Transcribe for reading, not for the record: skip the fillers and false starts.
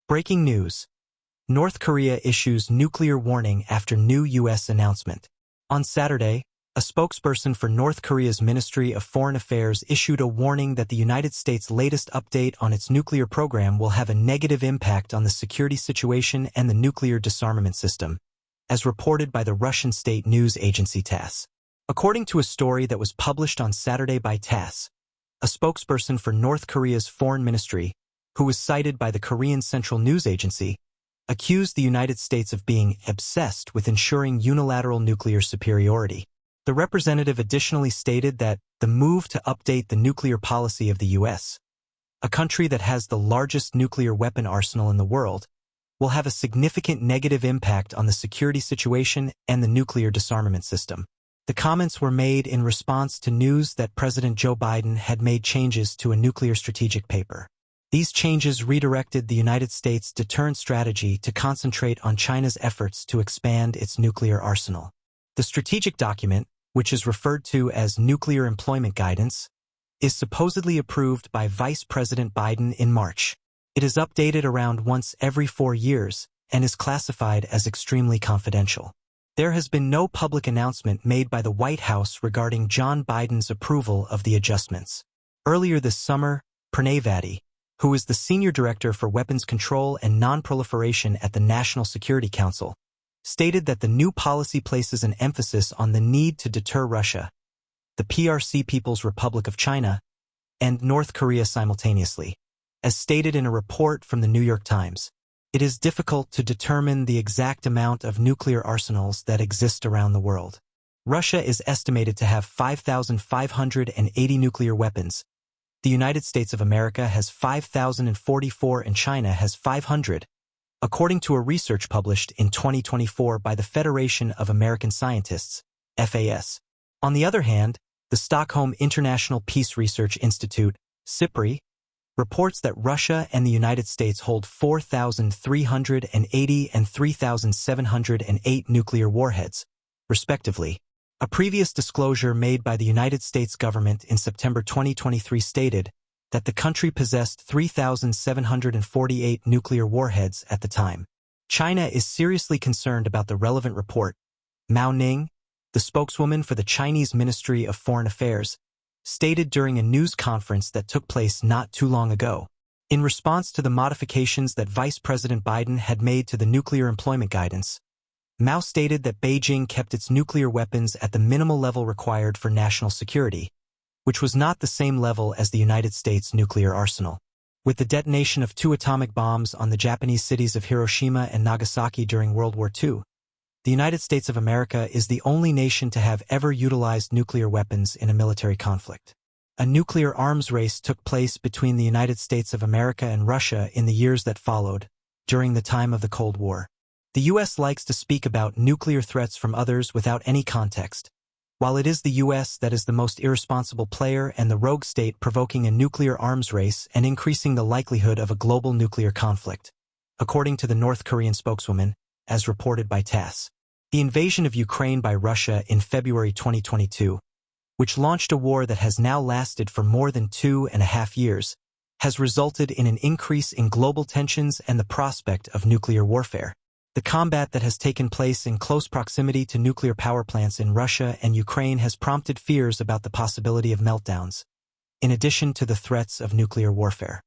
Breaking news. North Korea issues nuclear warning after new U.S. announcement. On Saturday, a spokesperson for North Korea's Ministry of Foreign Affairs issued a warning that the United States' latest update on its nuclear program will have a negative impact on the security situation and the nuclear disarmament system, as reported by the Russian state news agency TASS. According to a story that was published on Saturday by TASS, a spokesperson for North Korea's foreign ministry, who was cited by the Korean Central News Agency, accused the United States of being obsessed with ensuring unilateral nuclear superiority. The representative additionally stated that the move to update the nuclear policy of the U.S., a country that has the largest nuclear weapon arsenal in the world, will have a significant negative impact on the security situation and the nuclear disarmament system. The comments were made in response to news that President Joe Biden had made changes to a nuclear strategic paper. These changes redirected the United States' deterrent strategy to concentrate on China's efforts to expand its nuclear arsenal. The strategic document, which is referred to as Nuclear Employment Guidance, is supposedly approved by Vice President Biden in March. It is updated around once every 4 years and is classified as extremely confidential. There has been no public announcement made by the White House regarding John Biden's approval of the adjustments. Earlier this summer, Pranay Vadi, who is the Senior Director for Weapons Control and Non-Proliferation at the National Security Council, stated that the new policy places an emphasis on the need to deter Russia, the PRC People's Republic of China, and North Korea simultaneously. As stated in a report from the New York Times, it is difficult to determine the exact amount of nuclear arsenals that exist around the world. Russia is estimated to have 5,580 nuclear weapons. The United States of America has 5,044 and China has 500, according to a research published in 2024 by the Federation of American Scientists, FAS. On the other hand, the Stockholm International Peace Research Institute, SIPRI, reports that Russia and the United States hold 4,380 and 3,708 nuclear warheads, respectively. A previous disclosure made by the United States government in September 2023 stated that the country possessed 3,748 nuclear warheads at the time. China is seriously concerned about the relevant report. Mao Ning, the spokeswoman for the Chinese Ministry of Foreign Affairs, stated during a news conference that took place not too long ago. In response to the modifications that Vice President Biden had made to the Nuclear Employment Guidance, Mao stated that Beijing kept its nuclear weapons at the minimal level required for national security, which was not the same level as the United States nuclear arsenal. With the detonation of 2 atomic bombs on the Japanese cities of Hiroshima and Nagasaki during World War II, the United States of America is the only nation to have ever utilized nuclear weapons in a military conflict. A nuclear arms race took place between the United States of America and Russia in the years that followed, during the time of the Cold War. The U.S. likes to speak about nuclear threats from others without any context, while it is the U.S. that is the most irresponsible player and the rogue state provoking a nuclear arms race and increasing the likelihood of a global nuclear conflict, according to the North Korean spokeswoman, as reported by TASS. The invasion of Ukraine by Russia in February 2022, which launched a war that has now lasted for more than 2.5 years, has resulted in an increase in global tensions and the prospect of nuclear warfare. The combat that has taken place in close proximity to nuclear power plants in Russia and Ukraine has prompted fears about the possibility of meltdowns, in addition to the threats of nuclear warfare.